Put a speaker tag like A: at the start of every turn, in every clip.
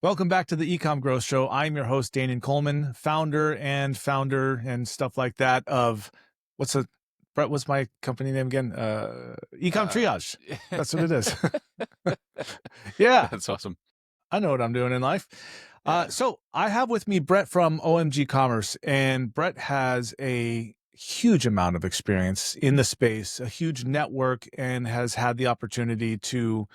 A: Welcome back to the eCom Growth Show. I'm your host, Danan Coleman, founder and stuff like that of Brett, what's my company name again? eCom Triage. That's what it is. Yeah,
B: That's awesome.
A: I know what I'm doing in life.
B: Yeah.
A: So I have with me Brett from OMG Commerce, and Brett has a huge amount of experience in the space, a huge network, and has had the opportunity to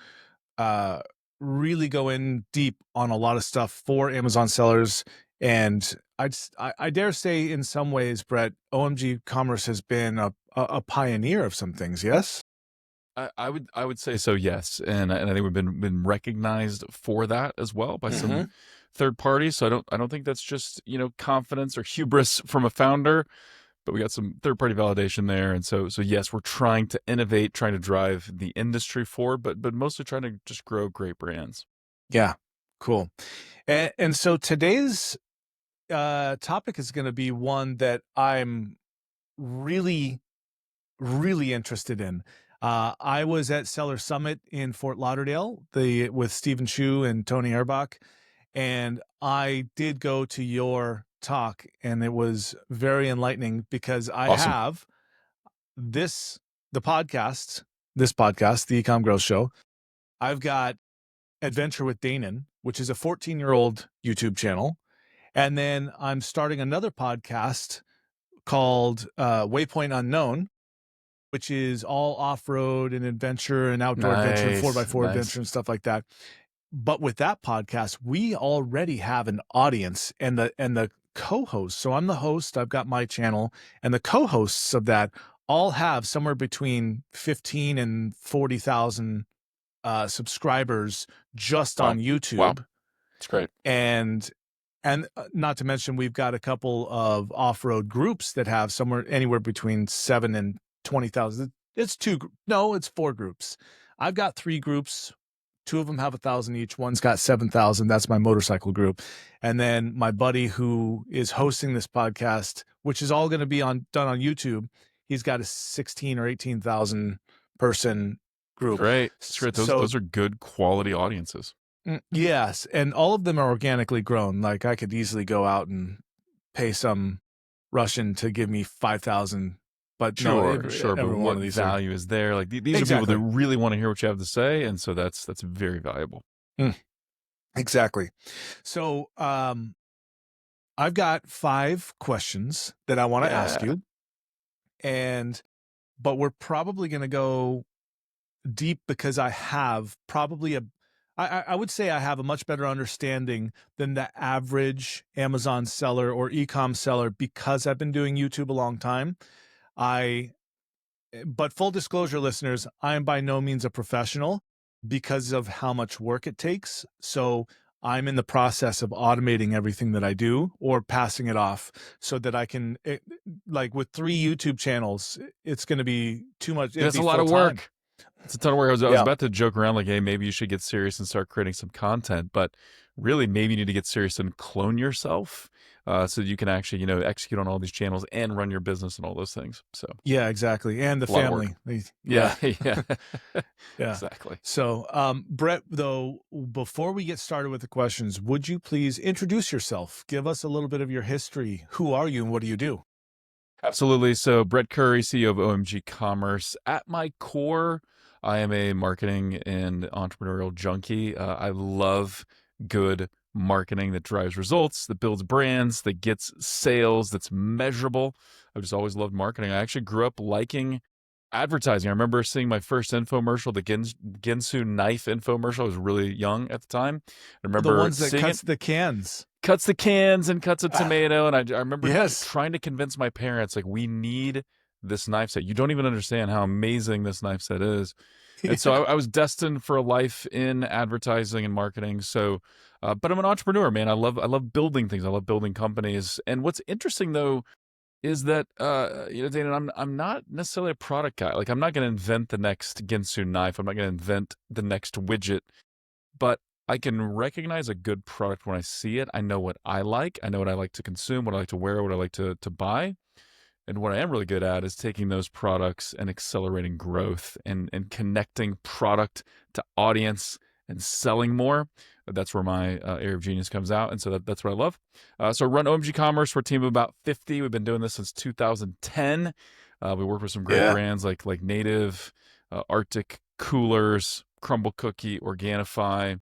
A: uh, really go in deep on a lot of stuff for Amazon sellers. And I dare say in some ways, Brett, OMG Commerce has been a pioneer of some things. Yes.
B: I would say so, yes, and I think we've been recognized for that as well by some third parties. So I don't think that's just confidence or hubris from a founder, but we got some third party validation there, and so yes, we're trying to innovate, trying to drive the industry forward, but mostly trying to just grow great brands.
A: Yeah. Cool. And so today's topic is going to be one that I'm really, really interested in. I was at Seller Summit in Fort Lauderdale, with Stephen Chu and Tony Erbach, and I did go to your talk, and it was very enlightening because I
B: Awesome.
A: have the podcast, the eCom Growth Show. I've got Adventure with Danan, which is a 14-year-old YouTube channel, and then I'm starting another podcast called Waypoint Unknown, which is all off-road and adventure and outdoor adventure and 4x4 adventure and stuff like that. But with that podcast, we already have an audience, and the co-hosts. So I'm the host, I've got my channel, and the co-hosts of that all have somewhere between 15 and 40,000 subscribers just on YouTube.
B: Wow. That's great.
A: And not to mention, we've got a couple of off-road groups that have anywhere between 7 and 20,000. It's it's 4 groups. I've got 3 groups. 2 of them have 1,000 each. One's got 7,000. That's my motorcycle group. And then my buddy who is hosting this podcast, which is all going to be done on YouTube, he's got a 16 or 18,000 person group.
B: Great. That's great. Those are good quality audiences.
A: Yes, and all of them are organically grown. Like, I could easily go out and pay some Russian to give me 5,000, but
B: sure. But
A: one
B: what
A: of these
B: value is there? Like these are people that really want to hear what you have to say, and so that's very valuable.
A: Exactly. So, I've got 5 questions that I want to ask you, but we're probably going to go deep because I have probably I would say I have a much better understanding than the average Amazon seller or eCom seller because I've been doing YouTube a long time. But full disclosure, listeners, I am by no means a professional because of how much work it takes. So I'm in the process of automating everything that I do or passing it off so that I can, like with 3 YouTube channels, it's going to be too much.
B: That's a lot of work. It's a ton of work. I was about to joke around like, hey, maybe you should get serious and start creating some content, but really maybe you need to get serious and clone yourself so that you can actually, execute on all these channels and run your business and all those things. So
A: yeah, exactly. And the family.
B: Yeah.
A: Exactly. So, Brett, though, before we get started with the questions, would you please introduce yourself? Give us a little bit of your history. Who are you and what do you do?
B: Absolutely. So Brett Curry, CEO of OMG Commerce. At my core, I am a marketing and entrepreneurial junkie. I love good marketing that drives results, that builds brands, that gets sales, that's measurable. I've just always loved marketing. I actually grew up liking advertising. I remember seeing my first infomercial, the Ginsu knife infomercial. I was really young at the time. I remember
A: the ones that cuts the cans.
B: Cuts the cans and cuts a tomato. And I remember trying to convince my parents, like, we need this knife set. You don't even understand how amazing this knife set is. And so I was destined for a life in advertising and marketing. So, but I'm an entrepreneur, man. I love building things. I love building companies. And what's interesting though, is that, Danan, I'm not necessarily a product guy. Like, I'm not going to invent the next Ginsu knife. I'm not going to invent the next widget, but I can recognize a good product when I see it. I know what I like. I know what I like to consume, what I like to wear, what I like to buy. And what I am really good at is taking those products and accelerating growth and connecting product to audience and selling more. That's where my area of genius comes out. And so that's what I love. So I run OMG Commerce. We're a team of about 50. We've been doing this since 2010. We work with some great brands like Native, Arctic Coolers, Crumble Cookie, Organifi,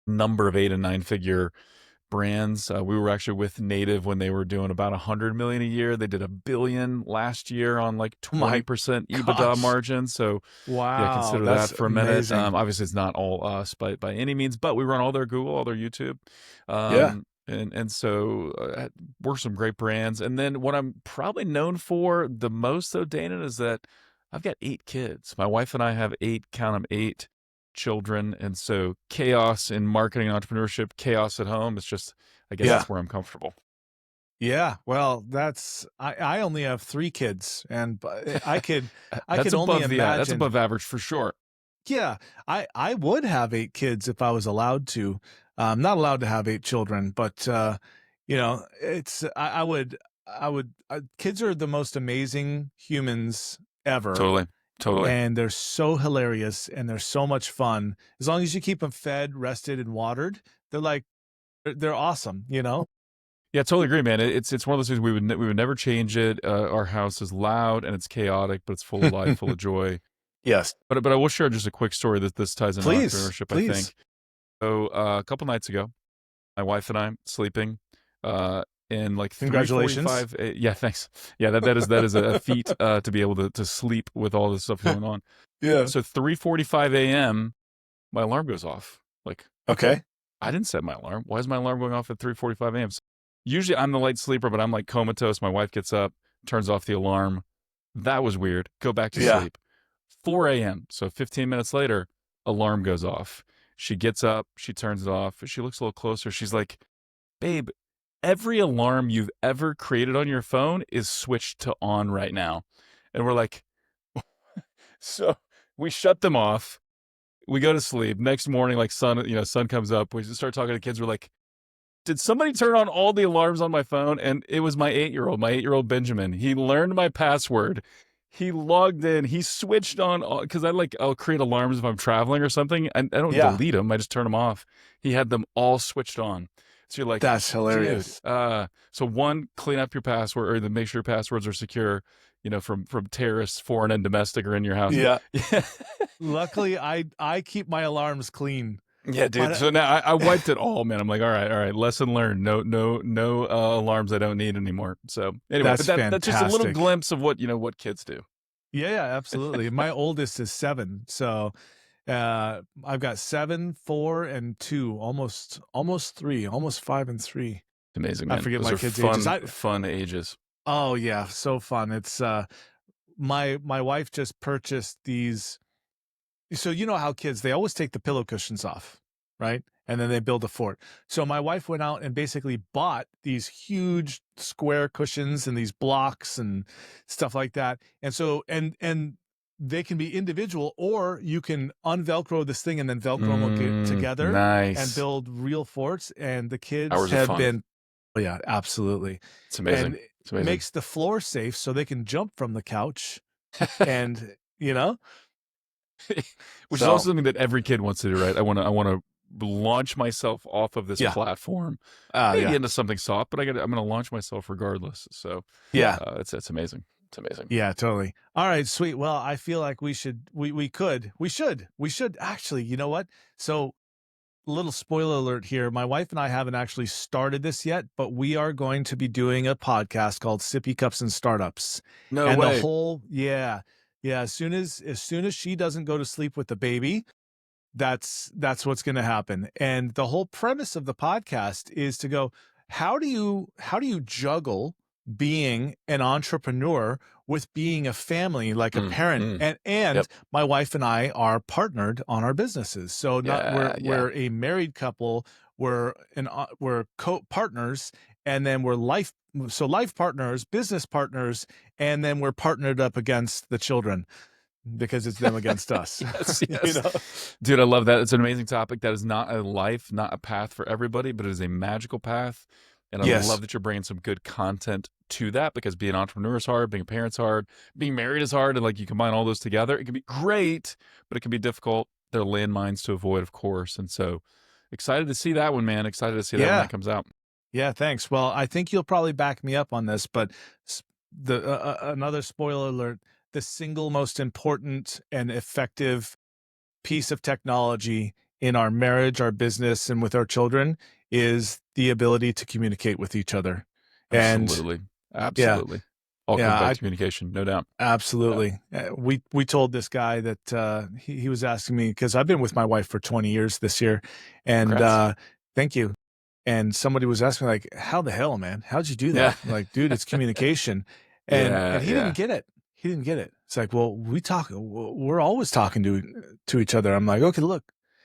B: number of 8 and 9 figure brands. We were actually with Native when they were doing about 100 million a year. They did $1 billion last year on like 20% EBITDA margin. So yeah, consider that for a minute. Obviously, it's not all us by any means, but we run all their Google, all their YouTube. And so we're some great brands. And then what I'm probably known for the most, though, Danan, is that I've got 8 kids. My wife and I have 8, count them, 8 children. And so chaos in marketing and entrepreneurship, chaos at home. It's just, I guess that's where I'm comfortable.
A: Yeah. Well, I only have 3 kids, and I could
B: that's
A: only imagine.
B: That's above average for sure.
A: Yeah. I would have 8 kids if I was allowed to. I'm not allowed to have 8 children, but it's, I would, kids are the most amazing humans ever.
B: Totally.
A: And they're so hilarious and they're so much fun. As long as you keep them fed, rested, and watered, they're awesome,
B: Yeah, totally agree, man. It's one of those things we would never change it. Our house is loud and it's chaotic, but it's full of life, full of joy.
A: Yes.
B: But I will share just a quick story that this ties into entrepreneurship, I think. So a couple nights ago, my wife and I sleeping, in like
A: congratulations.
B: 3:45. Yeah, thanks. Yeah, that is a feat to be able to sleep with all this stuff going on.
A: Yeah.
B: So 3:45 a.m. my alarm goes off. Like,
A: okay,
B: I didn't set my alarm. Why is my alarm going off at 3:45 a.m.? So usually I'm the light sleeper, but I'm like comatose. My wife gets up, turns off the alarm. That was weird. Go back to sleep. 4 a.m. So 15 minutes later, alarm goes off. She gets up, she turns it off. She looks a little closer. She's like, babe, every alarm you've ever created on your phone is switched to on right now. And we're like, so we shut them off. We go to sleep. Next morning, like sun comes up. We start talking to the kids. We're like, did somebody turn on all the alarms on my phone? And it was my 8-year-old Benjamin. He learned my password. He logged in. He switched on, because I'll create alarms if I'm traveling or something. I don't delete them. I just turn them off. He had them all switched on. So you're like,
A: that's hilarious.
B: So one, clean up your password, or make sure your passwords are secure, from terrorists, foreign and domestic, are in your house.
A: Yeah. Luckily, I keep my alarms clean.
B: Yeah, dude. So now I wiped it all, man. I'm like, all right. Lesson learned. No alarms I don't need anymore. So anyway, that's just a little glimpse of what kids do.
A: Yeah, absolutely. My oldest is 7, so I've got 7, 4, and 2, almost 3, almost 5 and 3.
B: It's amazing, man.
A: I forget
B: Those
A: my kids' ages.
B: Fun ages.
A: Oh yeah, so fun. It's my wife just purchased these. So you know how kids, they always take the pillow cushions off, right? And then they build a fort. So my wife went out and basically bought these huge square cushions and these blocks and stuff like that. And so, and they can be individual, or you can unvelcro this thing and then Velcro them together and build real forts. And the kids have been, oh yeah, absolutely.
B: It's amazing.
A: And it makes the floor safe so they can jump from the couch and,
B: which is also something that every kid wants to do, right? I want to launch myself off of this platform, maybe into something soft, but I'm going to launch myself regardless. So it's amazing. It's amazing.
A: Yeah, totally. All right, sweet. Well, I feel like we should actually, you know what? So, little spoiler alert here. My wife and I haven't actually started this yet, but we are going to be doing a podcast called Sippy Cups and Startups.
B: No way.
A: The whole, yeah. As soon as she doesn't go to sleep with the baby, that's what's going to happen. And the whole premise of the podcast is to go, how do you juggle being an entrepreneur with being a family, like a parent? And my wife and I are partnered on our businesses. So we're a married couple, we're co-partners, and then we're life partners, business partners, and then we're partnered up against the children, because it's them against us.
B: Yes. Dude, I love that. It's an amazing topic. That is not a life, not a path for everybody, but it is a magical path. And I love that you're bringing some good content to that, because being an entrepreneur is hard, being a parent's hard, being married is hard, and like you combine all those together, it can be great, but it can be difficult. There are landmines to avoid, of course. And so excited to see that one, man. Excited to see that when that comes out.
A: Yeah, thanks. Well, I think you'll probably back me up on this, but another spoiler alert, the single most important and effective piece of technology in our marriage, our business, and with our children is the ability to communicate with each other.
B: Absolutely. Absolutely. All comes back to communication, no doubt.
A: Absolutely. Yeah. We told this guy that he was asking me, because I've been with my wife for 20 years this year, and thank you. And somebody was asking me, like, how the hell, man? How'd you do that? I'm like, dude, it's communication. And he didn't get it. He didn't get it. It's like, well, we're always talking to each other. I'm like, okay, look,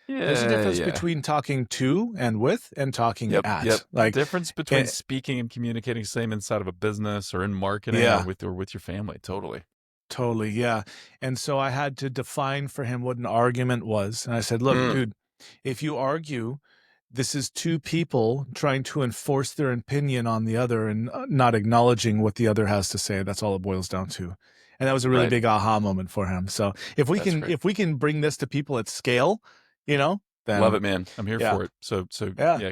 A: there's a difference between talking to and with and talking at.
B: Yep.
A: Like,
B: difference between speaking and communicating, same inside of a business or in marketing or with your family.
A: Totally. Yeah. And so I had to define for him what an argument was. And I said, look, dude, if you argue, this is two people trying to enforce their opinion on the other and not acknowledging what the other has to say. That's all it boils down to. And that was a really big aha moment for him. So if we can bring this to people at scale, then
B: love it, man. I'm here for it. So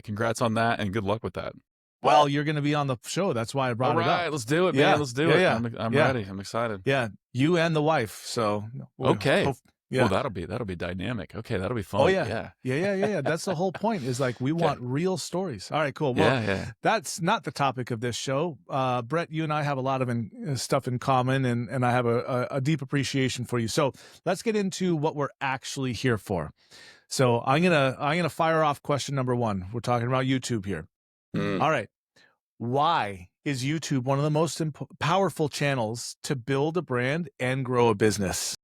B: congrats on that and good luck with that.
A: Well, you're going to be on the show. That's why I brought it up.
B: All right, let's do it, man. Let's do it.
A: Yeah.
B: I'm ready. I'm excited.
A: Yeah, you and the wife. So
B: okay. Well, that'll be dynamic. Okay, that'll be fun.
A: Oh yeah. That's the whole point. Is like we want real stories. All right, cool. Well, that's not the topic of this show. Brett, you and I have a lot of stuff in common, and I have a deep appreciation for you. So let's get into what we're actually here for. So I'm gonna fire off question number 1. We're talking about YouTube here. All right. Why is YouTube one of the most powerful channels to build a brand and grow a business?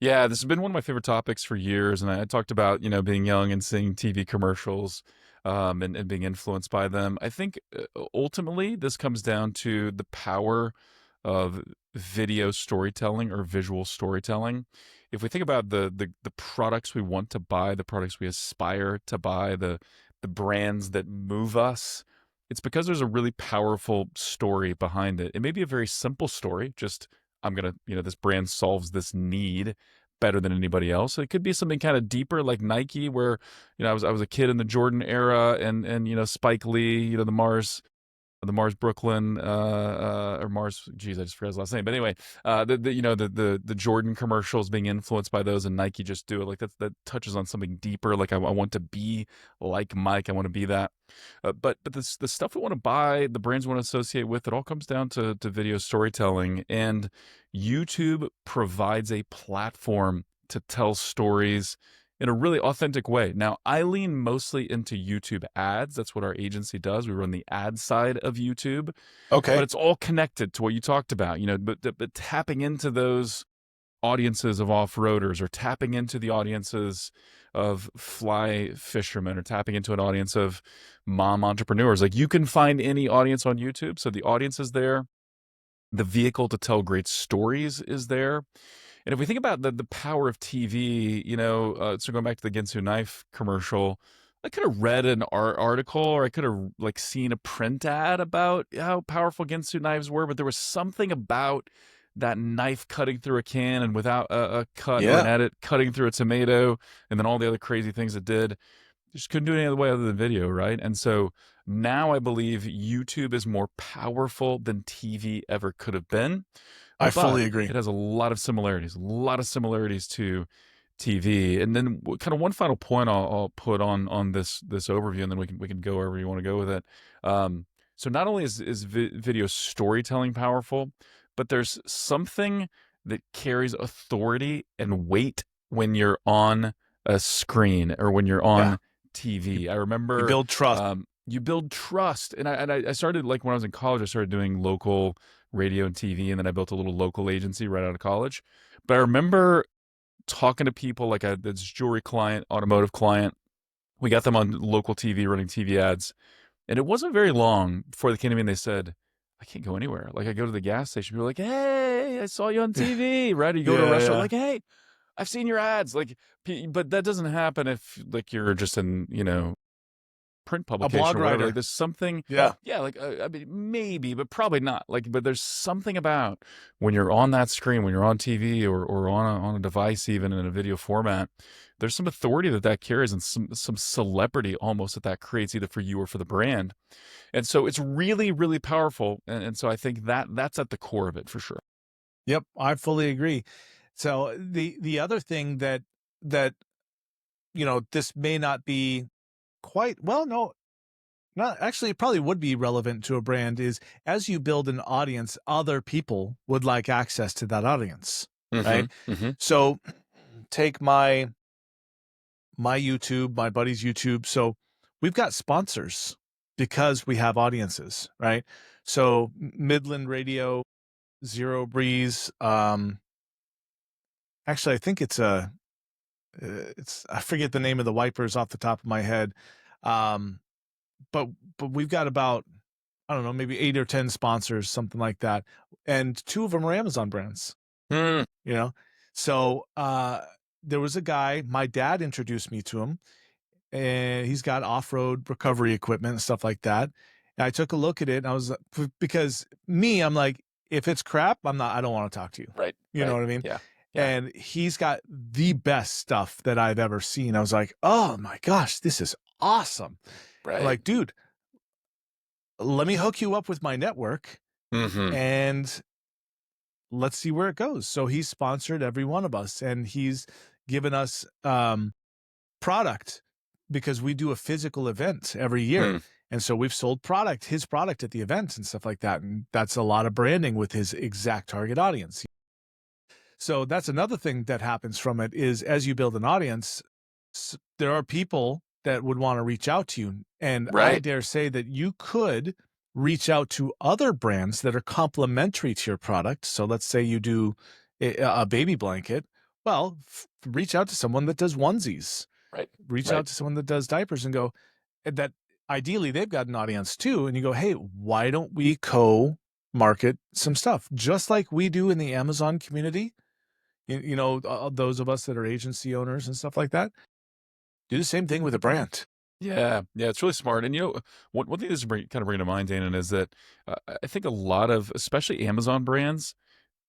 B: Yeah, this has been one of my favorite topics for years. And I talked about, being young and seeing TV commercials and being influenced by them. I think ultimately this comes down to the power of video storytelling or visual storytelling. If we think about the products we want to buy, the products we aspire to buy, the brands that move us, it's because there's a really powerful story behind it. It may be a very simple story, just this brand solves this need better than anybody else. It could be something kind of deeper, like Nike, where, I was a kid in the Jordan era, and Spike Lee, the Mars Brooklyn or Mars. Geez, I just forgot his last name. But anyway, the Jordan commercials being influenced by those, and Nike just do it. Like that touches on something deeper. Like I want to be like Mike. I want to be that. But the stuff we want to buy, the brands we want to associate with, it all comes down to video storytelling. And YouTube provides a platform to tell stories in a really authentic way. Now, I lean mostly into YouTube ads. That's what our agency does. We run the ad side of YouTube.
A: Okay.
B: But it's all connected to what you talked about, but tapping into those audiences of off-roaders, or tapping into the audiences of fly fishermen, or tapping into an audience of mom entrepreneurs. Like, you can find any audience on YouTube. So the audience is there. The vehicle to tell great stories is there. And if we think about the power of TV, so going back to the Ginsu knife commercial, I could have read an article, or I could have seen a print ad about how powerful Ginsu knives were, but there was something about that knife cutting through a can, and without a cut or an edit, cutting through a tomato, and then all the other crazy things it did. Just couldn't do it any other way other than video, right? And so now I believe YouTube is more powerful than TV ever could have been.
A: I fully agree.
B: It has a lot of similarities to TV. And then kind of one final point I'll put on this overview, and then we can go wherever you want to go with it. So not only is video storytelling powerful, but there's something that carries authority and weight when you're on a screen or when you're on TV. I remember
A: you build trust.
B: And I started, like, when I was in college, I started doing local radio and TV, and then I built a little local agency right out of college. But I remember talking to people, like this jewelry client, automotive client. We got them on local TV, running TV ads. And it wasn't very long before they came to me and they said, I can't go anywhere. Like, I go to the gas station, people are like, hey, I saw you on TV, right? Or you go to a restaurant, like, hey, I've seen your ads. Like, but that doesn't happen if, like, you're just in, print
A: A
B: publication
A: blog
B: or whatever.
A: writer.
B: Like there's something,
A: Yeah.
B: like I mean, maybe, but probably not. Like, but there's something about when you're on that screen, when you're on TV or on a device, even in a video format, there's some authority that carries and some celebrity almost that creates either for you or for the brand. And so it's really, really powerful. And so I think that's at the core of it for sure.
A: Yep, I fully agree. So the other thing that this may not be quite well, no, not actually, it probably would be relevant to a brand is as you build an audience, other people would like access to that audience, right? So take my YouTube, my buddy's YouTube. So we've got sponsors because we have audiences, right? So Midland Radio, Zero Breeze. Actually, I think it's I forget the name of the wipers off the top of my head. But we've got about, I don't know, maybe 8 or 10 sponsors, something like that. And 2 of them are Amazon brands, So, there was a guy, my dad introduced me to him, and he's got off-road recovery equipment and stuff like that. And I took a look at it and I was because I'm like, if it's crap, I don't want to talk to you.
B: Right.
A: You know what I mean?
B: Yeah.
A: And he's got the best stuff that I've ever seen. I was like, oh my gosh, this is awesome.
B: Right.
A: Like, dude, let me hook you up with my network and let's see where it goes. So he's sponsored every one of us and he's given us product because we do a physical event every year. And so we've sold his product at the events and stuff like that. And that's a lot of branding with his exact target audience. So that's another thing that happens from it is as you build an audience, there are people that would want to reach out to you. And I dare say that you could reach out to other brands that are complementary to your product. So let's say you do a baby blanket. Well, reach out to someone that does onesies. Reach out to someone that does diapers and go, that ideally they've got an audience too. And you go, hey, why don't we co-market some stuff just like we do in the Amazon community? Those of us that are agency owners and stuff like that, do the same thing with a brand.
B: Yeah, it's really smart. And one thing this kind of bring to mind, Danan, is that I think a lot of, especially Amazon brands,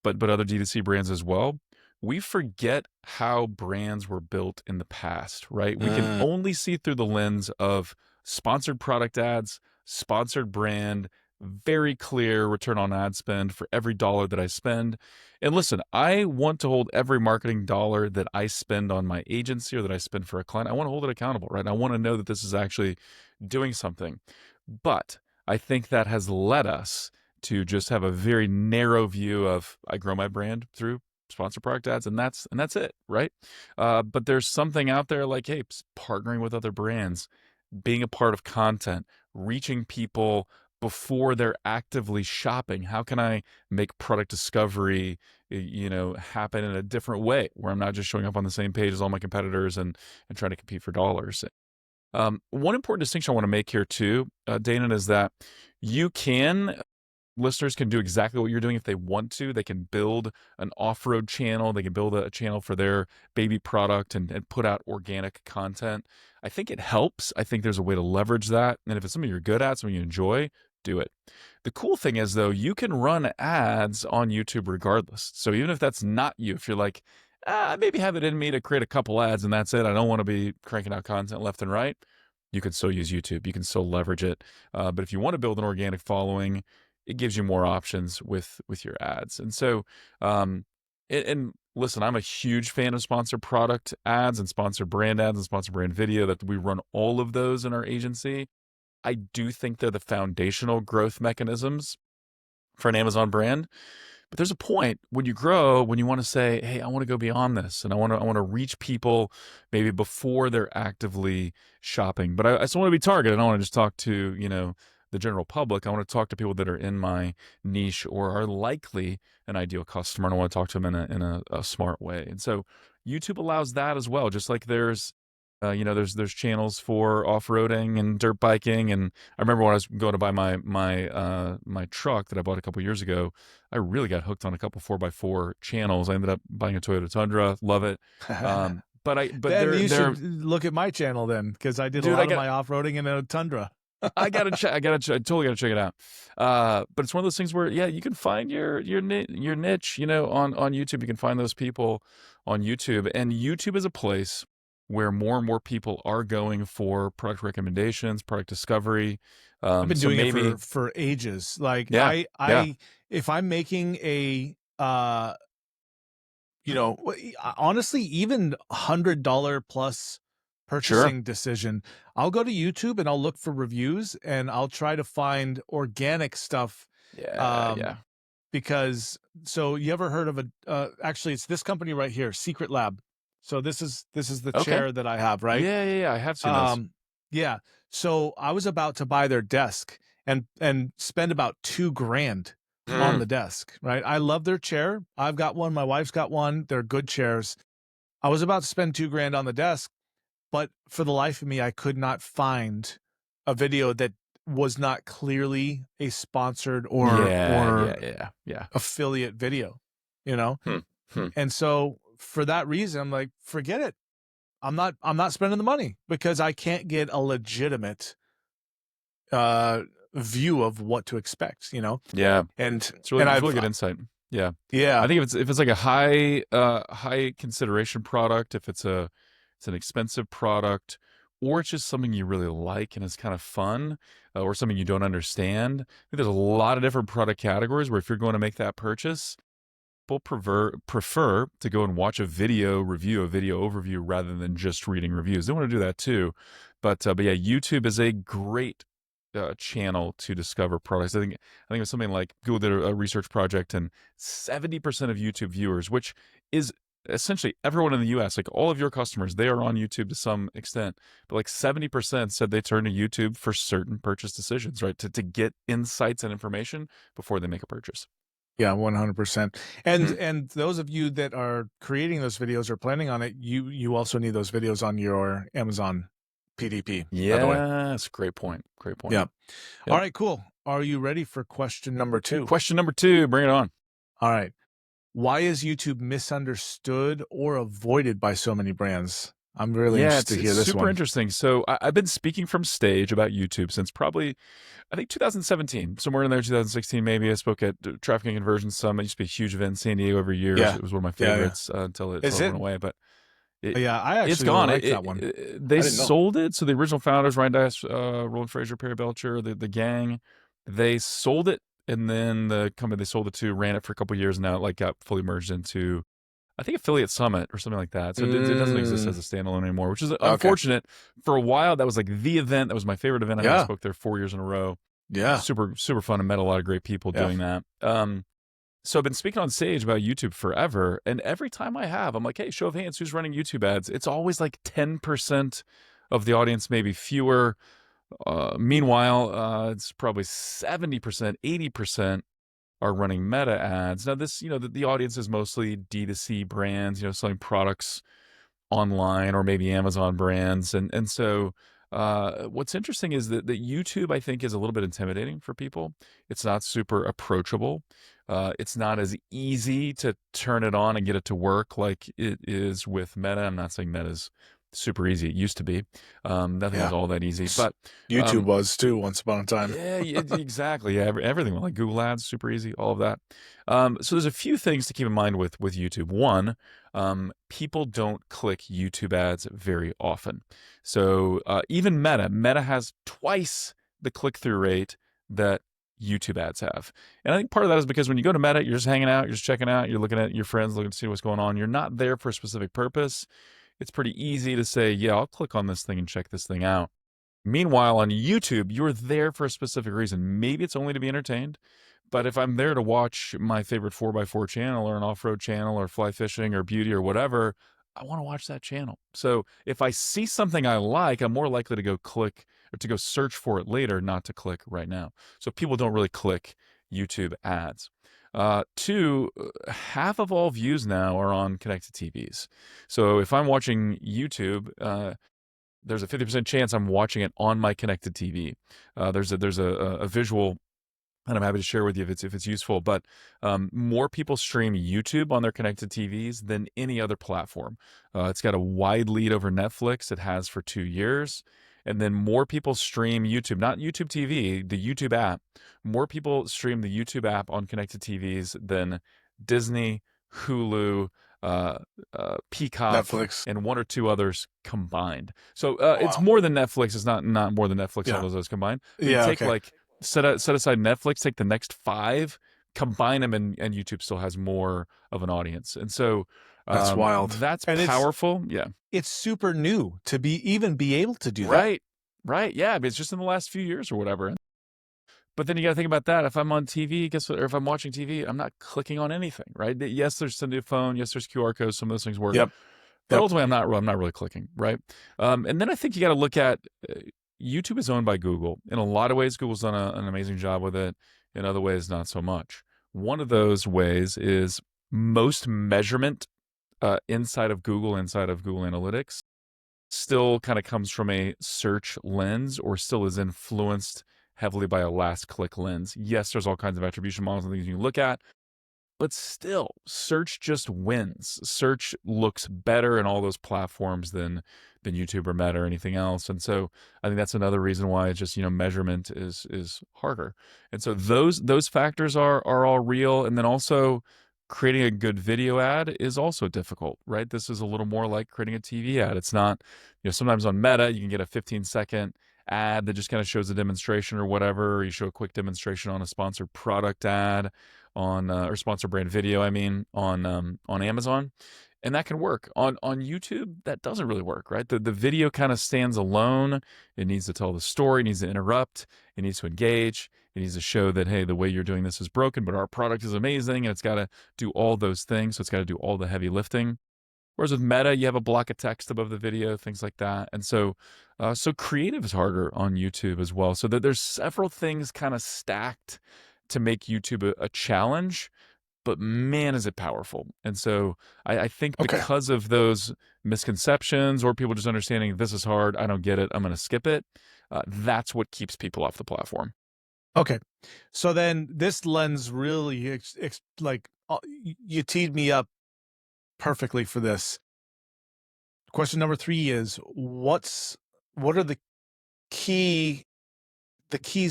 B: but other D2C brands as well, we forget how brands were built in the past, right? We can only see through the lens of sponsored product ads, sponsored brand, very clear return on ad spend for every dollar that I spend. And listen, I want to hold every marketing dollar that I spend on my agency or that I spend for a client. I want to hold it accountable, right? I want to know that this is actually doing something. But I think that has led us to just have a very narrow view of I grow my brand through sponsored product ads and that's it, right? But there's something out there like, hey, partnering with other brands, being a part of content, reaching people before they're actively shopping. How can I make product discovery, happen in a different way where I'm not just showing up on the same page as all my competitors and trying to compete for dollars? One important distinction I want to make here too, Danan, is that listeners can do exactly what you're doing if they want to. They can build an off-road channel. They can build a channel for their baby product and put out organic content. I think it helps. I think there's a way to leverage that. And if it's something you're good at, something you enjoy, do it. The cool thing is, though, you can run ads on YouTube regardless. So even if that's not you, if you're like, I maybe have it in me to create a couple ads and that's it, I don't want to be cranking out content left and right, you can still use YouTube. You can still leverage it. But if you want to build an organic following, it gives you more options with your ads. And so, and listen, I'm a huge fan of sponsored product ads and sponsored brand ads and sponsored brand video, that we run all of those in our agency. I do think they're the foundational growth mechanisms for an Amazon brand. But there's a point when you grow, when you want to say, hey, I want to go beyond this and I want to reach people maybe before they're actively shopping. But I still want to be targeted. I don't want to just talk to, the general public. I want to talk to people that are in my niche or are likely an ideal customer. And I want to talk to them in a smart way. And so YouTube allows that as well. Just like there's channels for off-roading and dirt biking. And I remember when I was going to buy my truck that I bought a couple years ago, I really got hooked on a couple 4x4 channels. I ended up buying a Toyota Tundra, love it. but
A: then you
B: they're
A: should look at my channel then, because I did a
B: dude,
A: lot of my off-roading in a Tundra.
B: I totally gotta check it out. But it's one of those things where, yeah, you can find your niche, on YouTube. You can find those people on YouTube, and YouTube is a place where more and more people are going for product recommendations, product discovery.
A: I've been
B: So
A: doing
B: maybe,
A: it for ages. Like
B: yeah, yeah,
A: if I'm making a honestly, even $100 plus
B: sure,
A: purchasing decision, I'll go to YouTube and I'll look for reviews and I'll try to find organic stuff.
B: yeah,
A: Um,
B: yeah.
A: because so you ever heard of actually it's this company right here, Secret Lab. So this is the
B: Okay,
A: chair that I have, right?
B: yeah. I have seen those.
A: Um, yeah. So I was about to buy their desk and spend about $2,000 on
B: Mm,
A: the desk, right? I love their chair. I've got one. My wife's got one. They're good chairs. I was about to spend $2,000 on the desk, but for the life of me, I could not find a video that was not clearly a sponsored or
B: yeah.
A: affiliate video, you know?
B: Hmm, hmm.
A: And so for that reason, I'm like, forget it. I'm not spending the money because I can't get a legitimate view of what to expect,
B: Yeah,
A: And
B: it's
A: and
B: really
A: I've
B: good insight. Yeah, I
A: yeah,
B: think if it's like a high consideration product, if it's an expensive product, or it's just something you really like and it's kind of fun, or something you don't understand. I think there's a lot of different product categories where if you're going to make that purchase, people prefer to go and watch a video review, a video overview, rather than just reading reviews. They want to do that too, but yeah, YouTube is a great channel to discover products. I think it was something like Google did a research project, and 70% of YouTube viewers, which is essentially everyone in the U.S., like all of your customers, they are on YouTube to some extent, but like 70% said they turn to YouTube for certain purchase decisions, right? To get insights and information before they make a purchase.
A: yeah, 100%. And
B: Hmm.
A: and those of you that are creating those videos or planning on it, you also need those videos on your Amazon PDP, by the way.
B: Yes, great point. Great point.
A: Yeah. All
B: Yep.
A: right, cool. Are you ready for question number 2?
B: Question number 2, bring it on.
A: All right. Why is YouTube misunderstood or avoided by so many brands? I'm really
B: Yeah,
A: interested to
B: it's
A: hear this
B: super
A: one.
B: interesting. So I've been speaking from stage about YouTube since probably, I think 2017, somewhere in there, 2016 maybe. I spoke at Traffic and Conversion Summit. It used to be a huge event in San Diego every year.
A: Yeah.
B: It was one of my
A: Yeah, yeah.
B: favorites until
A: Is
B: it went
A: it?
B: away. But
A: Yeah, I
B: it's
A: actually really
B: gone.
A: like that one.
B: They
A: I didn't know.
B: sold it. So the original founders, Ryan Dias, Roland Fraser, Perry Belcher, the gang, they sold it. And then the company they sold it to ran it for a couple of years. And now it like got fully merged into, I think, Affiliate Summit or something like that. So it doesn't exist as a standalone anymore, which is
A: Okay.
B: unfortunate. For a while, that was like the event. That was my favorite event. I think I
A: Yeah.
B: spoke there 4 years in a row.
A: Yeah.
B: Super, super fun, and met a lot of great people
A: Yeah.
B: doing that. So I've been speaking on stage about YouTube forever. And every time I have, I'm like, hey, show of hands, who's running YouTube ads? It's always like 10% of the audience, maybe fewer. Meanwhile, it's probably 70%, 80% are running Meta ads. Now, this, the audience is mostly D2C brands, selling products online, or maybe Amazon brands. And so what's interesting is that YouTube, I think, is a little bit intimidating for people. It's not super approachable. It's not as easy to turn it on and get it to work like it is with Meta. I'm not saying Meta's super easy. It used to be. Nothing was
A: Yeah.
B: all that easy. But
A: YouTube was too once upon a time.
B: yeah, exactly. Yeah, everything like Google Ads, super easy, all of that. So there's a few things to keep in mind with YouTube. One, people don't click YouTube ads very often. So even Meta has twice the click-through rate that YouTube ads have. And I think part of that is because when you go to Meta, you're just hanging out, you're just checking out, you're looking at your friends, looking to see what's going on. You're not there for a specific purpose. It's pretty easy to say, yeah, I'll click on this thing and check this thing out. Meanwhile, on YouTube, you're there for a specific reason. Maybe it's only to be entertained, but if I'm there to watch my favorite 4x4 channel or an off-road channel or fly fishing or beauty or whatever, I want to watch that channel. So if I see something I like, I'm more likely to go click or to go search for it later, not to click right now. So people don't really click YouTube ads. Two, half of all views now are on connected TVs. So if I'm watching YouTube, there's a 50% chance I'm watching it on my connected TV. There's a visual and I'm happy to share with you if it's useful. But more people stream YouTube on their connected TVs than any other platform. It's got a wide lead over Netflix. It has for 2 years. And then more people stream YouTube, not YouTube TV, the YouTube app. More people stream the YouTube app on connected TVs than Disney, Hulu, uh, Peacock,
A: Netflix,
B: and one or two others combined. So it's
A: wow,
B: more than Netflix. It's not more than Netflix and all
A: yeah,
B: those others combined. But you
A: yeah,
B: take
A: okay,
B: like set aside Netflix, take the next 5, combine them, and YouTube still has more of an audience. And so
A: that's wild,
B: that's
A: and
B: powerful. Yeah.
A: it's super new to be able to do that.
B: Right. Right. Yeah. But it's just in the last few years or whatever. But then you got to think about that. If I'm on TV, guess what? Or if I'm watching TV, I'm not clicking on anything, right? Yes, there's send to a phone. Yes, there's QR codes. Some of those things work.
A: Yep,
B: But
A: yep,
B: ultimately, I'm not really clicking, right? And then I think you got to look at YouTube is owned by Google. In a lot of ways, Google's done an amazing job with it. In other ways, not so much. One of those ways is most measurement inside of Google Analytics, still kind of comes from a search lens or still is influenced heavily by a last click lens. Yes, there's all kinds of attribution models and things you can look at, but still, search just wins. Search looks better in all those platforms than YouTube or Meta or anything else. And so I think that's another reason why it's just, measurement is harder. And so those factors are all real. And then also creating a good video ad is also difficult, right? This is a little more like creating a TV ad. It's not, sometimes on Meta, you can get a 15-second ad that just kind of shows a demonstration or whatever, or you show a quick demonstration on a sponsored product ad on or sponsor brand video, on Amazon, and that can work. On YouTube, that doesn't really work, right? The video kind of stands alone. It needs to tell the story, it needs to interrupt, it needs to engage, it needs to show that, hey, the way you're doing this is broken, but our product is amazing, and it's got to do all those things. So it's got to do all the heavy lifting. Whereas with Meta, you have a block of text above the video, things like that. And so creative is harder on YouTube as well. So there's several things kind of stacked to make YouTube a challenge, but man, is it powerful. And so I think
A: okay,
B: because of those misconceptions or people just understanding this is hard, I don't get it, I'm going to skip it, that's what keeps people off the platform.
A: okay. So then this lens really, you teed me up perfectly for this. Question number 3 is what are the keys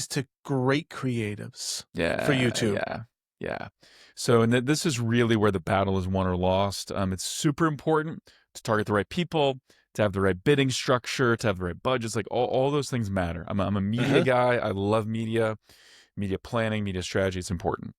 A: to great creatives for YouTube?
B: Yeah. So, and this is really where the battle is won or lost. It's super important to target the right people, to have the right bidding structure, to have the right budgets. Like all those things matter. I'm a media guy. I love media planning, media strategy. It's important.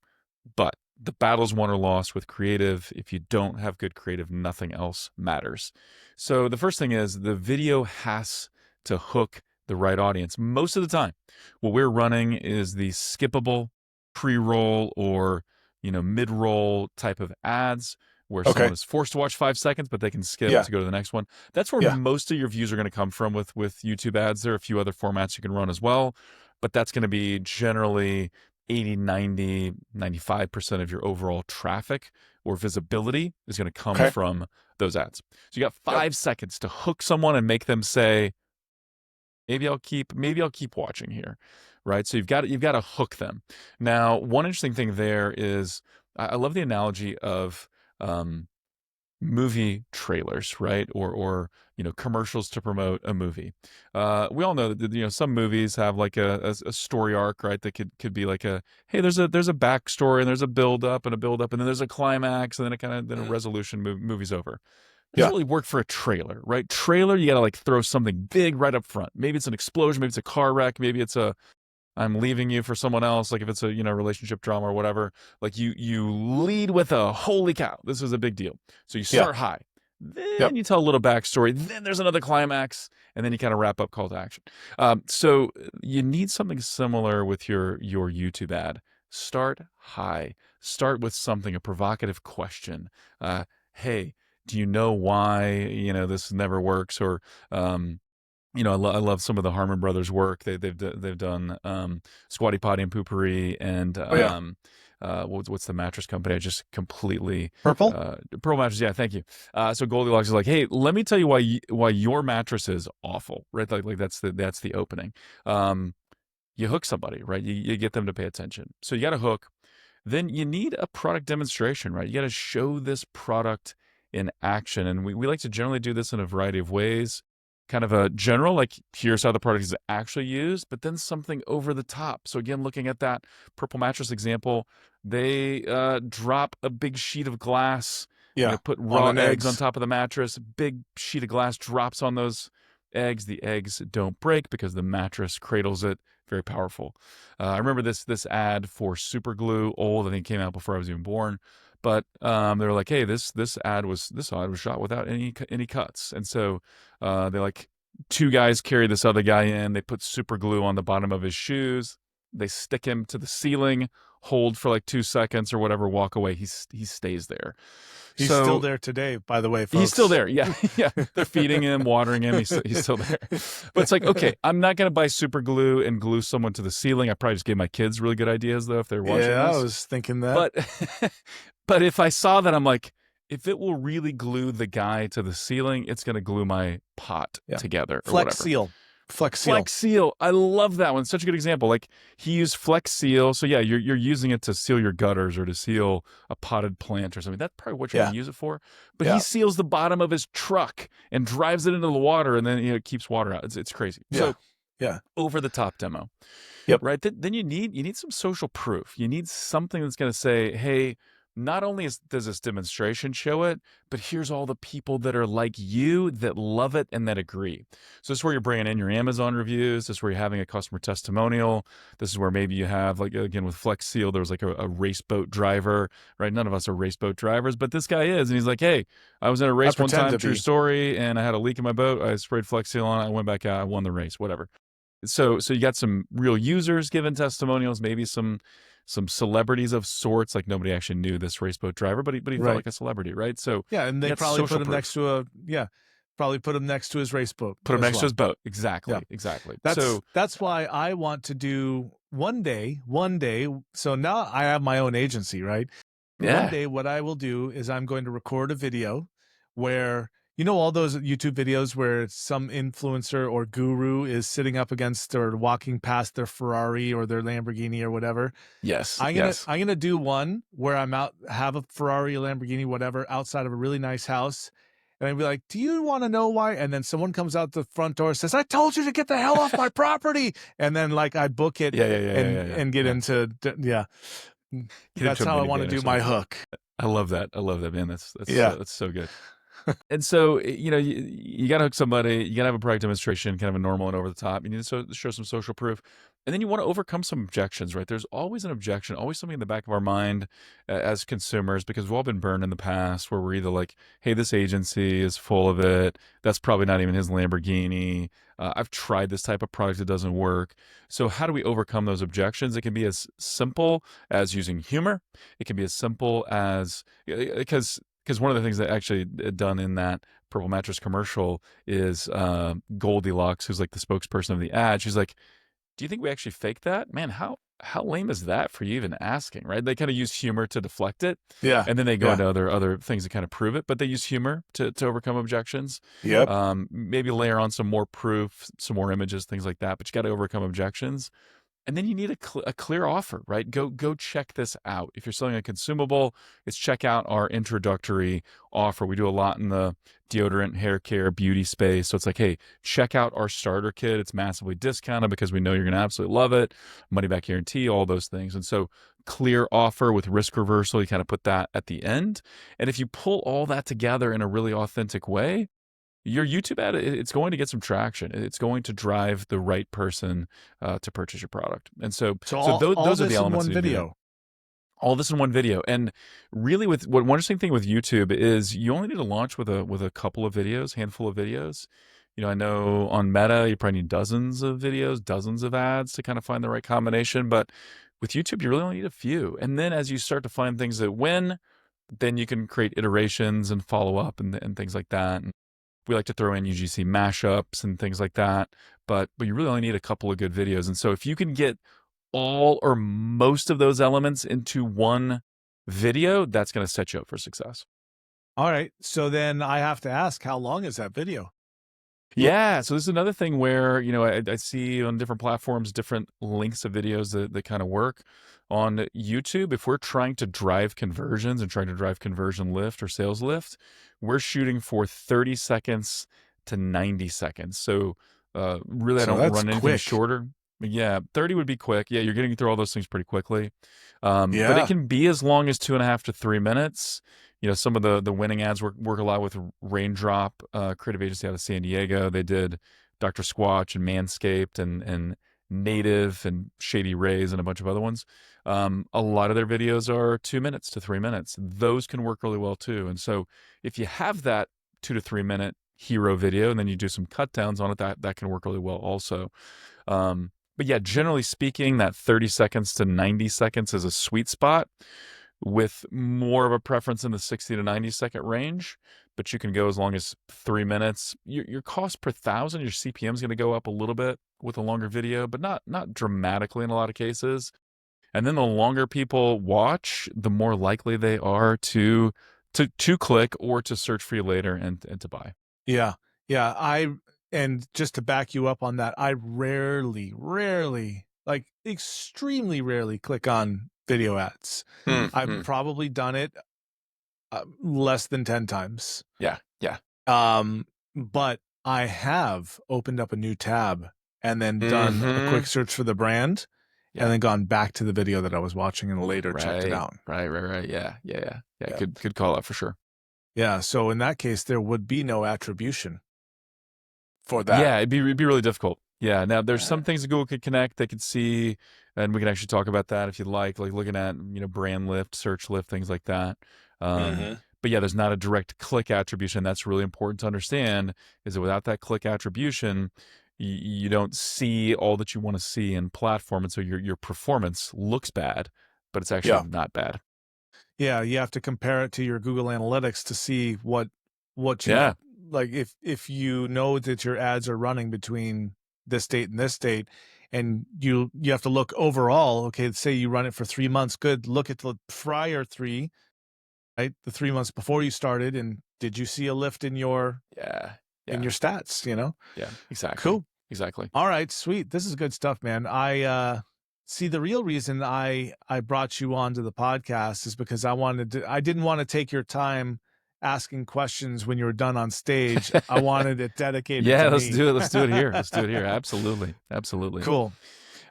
B: But the battle's won or lost with creative. If you don't have good creative, nothing else matters. So the first thing is the video has to hook the right audience. Most of the time, what we're running is the skippable pre-roll or mid-roll type of ads where someone is forced to watch 5 seconds, but they can skip to go to the next one. That's where most of your views are going to come from with YouTube ads. There are a few other formats you can run as well, but that's going to be generally 80, 90, 95% of your overall traffic or visibility is going to come from those ads. So you got 5 seconds to hook someone and make them say, maybe I'll keep watching here, right? So you've got to hook them. Now, one interesting thing there is I love the analogy of movie trailers, right? Or commercials to promote a movie. We all know that some movies have like a story arc, right? That could be like hey, there's a backstory and there's a build up and then there's a climax and then a resolution. Movie's over. Doesn't really work for a trailer, right? Trailer, you got to like throw something big right up front. Maybe it's an explosion, maybe it's a car wreck, maybe it's I'm leaving you for someone else, like if it's a relationship drama or whatever. Like you lead with a holy cow, this is a big deal. So you start high, then you tell a little backstory, then there's another climax, and then you kind of wrap up call to action. So you need something similar with your YouTube ad. Start high. Start with something, a provocative question. Hey, do you know why this never works? Or I love some of the Harmon Brothers work. They've done Squatty Potty and Poopery and what's the mattress company? I just completely
A: Purple
B: mattress. Yeah, thank you. So Goldilocks is like, hey, let me tell you why your mattress is awful, right? Like that's the opening. you hook somebody, right? You get them to pay attention. So you got to hook. Then you need a product demonstration, right? You got to show this product in action. And we like to generally do this in a variety of ways. Kind of a general, like here's how the product is actually used, but then something over the top. So again, looking at that purple mattress example, they drop a big sheet of glass, put raw eggs on top of the mattress, big sheet of glass drops on those eggs. The eggs don't break because the mattress cradles it. Very powerful. I remember this ad for super glue, old. I think it came out before I was even born. But they were like, "Hey, this ad was shot without any cuts." And so they like two guys carry this other guy in. They put super glue on the bottom of his shoes. They stick him to the ceiling, hold for like 2 seconds or whatever, walk away. He stays there.
A: He's still there today, by the way, folks.
B: He's still there. Yeah. Yeah. They're feeding him, watering him. He's still there. But it's like, okay, I'm not going to buy super glue and glue someone to the ceiling. I probably just gave my kids really good ideas, though, if they're watching this.
A: Yeah, I was thinking that.
B: But if I saw that, I'm like, if it will really glue the guy to the ceiling, it's going to glue my pot together.
A: Flex Seal.
B: Flex Seal. I love that one. Such a good example. Like he used Flex Seal. So yeah, you're using it to seal your gutters or to seal a potted plant or something. That's probably what you're going to use it for. But he seals the bottom of his truck and drives it into the water, and then it keeps water out. It's crazy. So over the top demo.
A: Yep.
B: Right. Then you need some social proof. You need something that's going to say, hey, not only does this demonstration show it, but here's all the people that are like you that love it and that agree. So this is where you're bringing in your Amazon reviews. This is where you're having a customer testimonial. This is where maybe you have, like, again, with Flex Seal, there was like a race boat driver, right? None of us are race boat drivers, but this guy is. And he's like, hey, I was in a race one time, true story, and I had a leak in my boat. I sprayed Flex Seal on it. I went back out. I won the race, whatever. So you got some real users giving testimonials, maybe some celebrities of sorts, like nobody actually knew this race boat driver, but he felt like a celebrity, right? So
A: and they probably put him next to next to his race boat.
B: Put him next to his boat. Exactly.
A: That's why I want to do one day. So now I have my own agency, right? Yeah. One day what I will do is I'm going to record a video where, all those YouTube videos where some influencer or guru is sitting up against or walking past their Ferrari or their Lamborghini or whatever.
B: Yes.
A: I'm gonna do one where I'm out, have a Ferrari, a Lamborghini, whatever, outside of a really nice house. And I'd be like, do you want to know why? And then someone comes out the front door and says, I told you to get the hell off my property. And then like I book it and get into, that's how I want to do my hook.
B: I love that. Man. That's so good. And so, you got to hook somebody, you got to have a product demonstration, kind of a normal and over the top. You need to show some social proof. And then you want to overcome some objections, right? There's always an objection, always something in the back of our mind as consumers, because we've all been burned in the past where we're either like, hey, this agency is full of it. That's probably not even his Lamborghini. I've tried this type of product. It doesn't work. So how do we overcome those objections? It can be as simple as using humor. It can be as simple as, because one of the things that actually done in that purple mattress commercial is Goldilocks, who's like the spokesperson of the ad. She's like, do you think we actually faked that? Man, how lame is that for you even asking, right? They kind of use humor to deflect it. Yeah. And then they go into other things to kind of prove it, but they use humor to overcome objections. Yep. Maybe layer on some more proof, some more images, things like that, but you got to overcome objections. And then you need a clear offer, right? Go check this out. If you're selling a consumable, it's check out our introductory offer. We do a lot in the deodorant, hair care, beauty space. So it's like, hey, check out our starter kit. It's massively discounted because we know you're going to absolutely love it. Money back guarantee, all those things. And so clear offer with risk reversal, you kind of put that at the end. And if you pull all that together in a really authentic way, your YouTube ad, it's going to get some traction. It's going to drive the right person to purchase your product. And so those are the elements of video. All this in one video. And really, one interesting thing with YouTube is you only need to launch with a couple of videos, handful of videos. I know on Meta, you probably need dozens of videos, dozens of ads to kind of find the right combination. But with YouTube, you really only need a few. And then as you start to find things that win, then you can create iterations and follow up and things like that. And we like to throw in UGC mashups and things like that, but you really only need a couple of good videos. And so if you can get all or most of those elements into one video, that's going to set you up for success.
A: All right. So then I have to ask, how long is that video?
B: Yeah, so this is another thing where, I see on different platforms, different links of videos that kind of work. On YouTube, if we're trying to drive conversions and trying to drive conversion lift or sales lift, we're shooting for 30 seconds to 90 seconds. So really, I
A: So
B: don't
A: that's
B: run anything
A: quick.
B: shorter. But yeah, 30 would be quick. Yeah, you're getting through all those things pretty quickly. But it
A: Yeah.
B: can be as long as 2.5 to 3 minutes. Some of the winning ads work a lot with Raindrop, creative agency out of San Diego. They did Dr. Squatch and Manscaped and Native and Shady Rays and a bunch of other ones. A lot of their videos are 2 minutes to 3 minutes. Those can work really well too. And so if you have that 2 to 3 minute hero video and then you do some cut downs on it, that can work really well also. But yeah, generally speaking, that 30 seconds to 90 seconds is a sweet spot, with more of a preference in the 60 to 90 second range. But you can go as long as 3 minutes. Your cost per thousand, your CPM is going to go up a little bit with a longer video, but not dramatically in a lot of cases. And then the longer people watch, the more likely they are to click or to search for you later and to buy.
A: Yeah. Yeah. And just to back you up on that, I rarely, like extremely rarely click on video ads. I've probably done it less than 10 times.
B: Yeah. Yeah.
A: But I have opened up a new tab and then done a quick search for the brand and then gone back to the video that I was watching and later checked it out.
B: Right. Yeah. Good call out for sure.
A: Yeah. So in that case, there would be no attribution for that.
B: Yeah, it'd be really difficult. Yeah. Now there's some things that Google could connect. They could see, and we can actually talk about that if you'd like looking at, brand lift, search lift, things like that. But yeah, there's not a direct click attribution. That's really important to understand, is that without that click attribution, you don't see all that you want to see in platform. And so your performance looks bad, but it's actually not bad.
A: Yeah. You have to compare it to your Google Analytics to see what you like. If you know that your ads are running between this date and this date, and you have to look overall. Okay, say you run it for 3 months. Good. Look at the prior 3, right? The 3 months before you started, and did you see a lift in your in your stats?
B: Yeah, exactly.
A: Cool.
B: Exactly.
A: All right, sweet. This is good stuff, man. I see, the real reason I brought you onto the podcast is because I didn't want to take your time asking questions when you were done on stage. I wanted it dedicated to me.
B: Let's do it. Let's do it here. Absolutely.
A: Cool.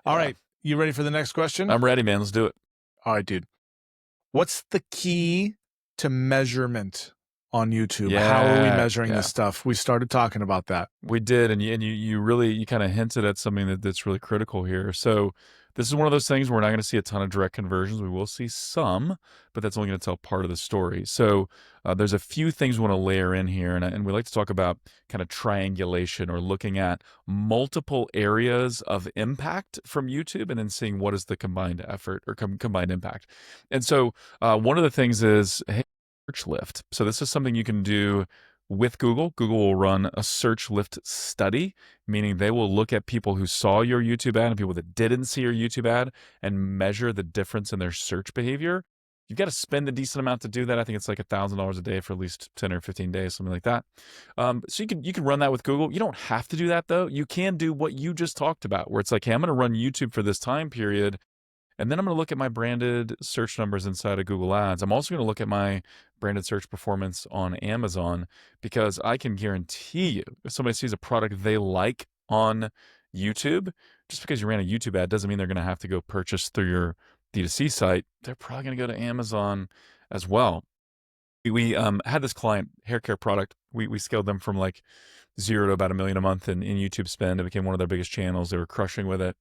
A: All right. You ready for the next question?
B: I'm ready, man. Let's do it.
A: All right, dude. What's the key to measurement on YouTube? How are we measuring this stuff? We started talking about that.
B: We did, and you really kind of hinted at something that's really critical here. So this is one of those things where we're not going to see a ton of direct conversions. We will see some, but that's only going to tell part of the story. So there's a few things we want to layer in here, and we like to talk about kind of triangulation, or looking at multiple areas of impact from YouTube and then seeing what is the combined effort or combined impact. And so one of the things is, hey, search lift. So this is something you can do with Google. Google will run a search lift study, meaning they will look at people who saw your YouTube ad and people that didn't see your YouTube ad and measure the difference in their search behavior. You've got to spend a decent amount to do that. I think it's like $1,000 a day for at least 10 or 15 days, something like that. So you can run that with Google. You don't have to do that though. You can do what you just talked about, where it's like, hey, I'm going to run YouTube for this time period, and then I'm going to look at my branded search numbers inside of Google Ads. I'm also going to look at my branded search performance on Amazon, because I can guarantee you, if somebody sees a product they like on YouTube, just because you ran a YouTube ad doesn't mean they're going to have to go purchase through your D2C site. They're probably going to go to Amazon as well. We had this client, hair care product. We scaled them from like 0 to about $1 million a month in YouTube spend. It became one of their biggest channels. They were crushing with it.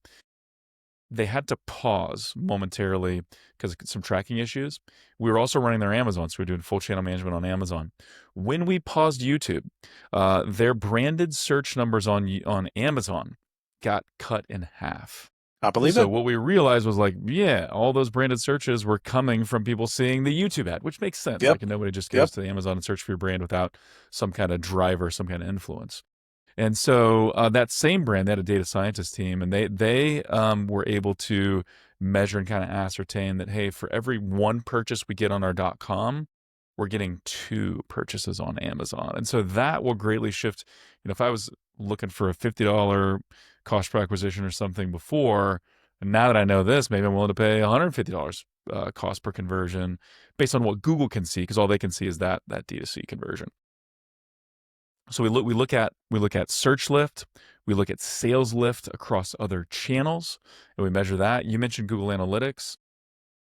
B: They had to pause momentarily because of some tracking issues. We were also running their Amazon, so we were doing full channel management on Amazon. When we paused YouTube, their branded search numbers on Amazon got cut in half.
A: I believe it.
B: So what we realized was like, all those branded searches were coming from people seeing the YouTube ad, which makes sense. Like nobody just goes to Amazon and search for your brand without some kind of driver, some kind of influence. And so that same brand, they had a data scientist team, and they were able to measure and kind of ascertain that, hey, for every one purchase we get on our .com, we're getting 2 purchases on Amazon. And so that will greatly shift. If I was looking for a $50 cost per acquisition or something before. And now that I know this, maybe I'm willing to pay $150 cost per conversion based on what Google can see, because all they can see is that D2C conversion. So we look at search lift, we look at sales lift across other channels, and we measure that. You mentioned Google Analytics.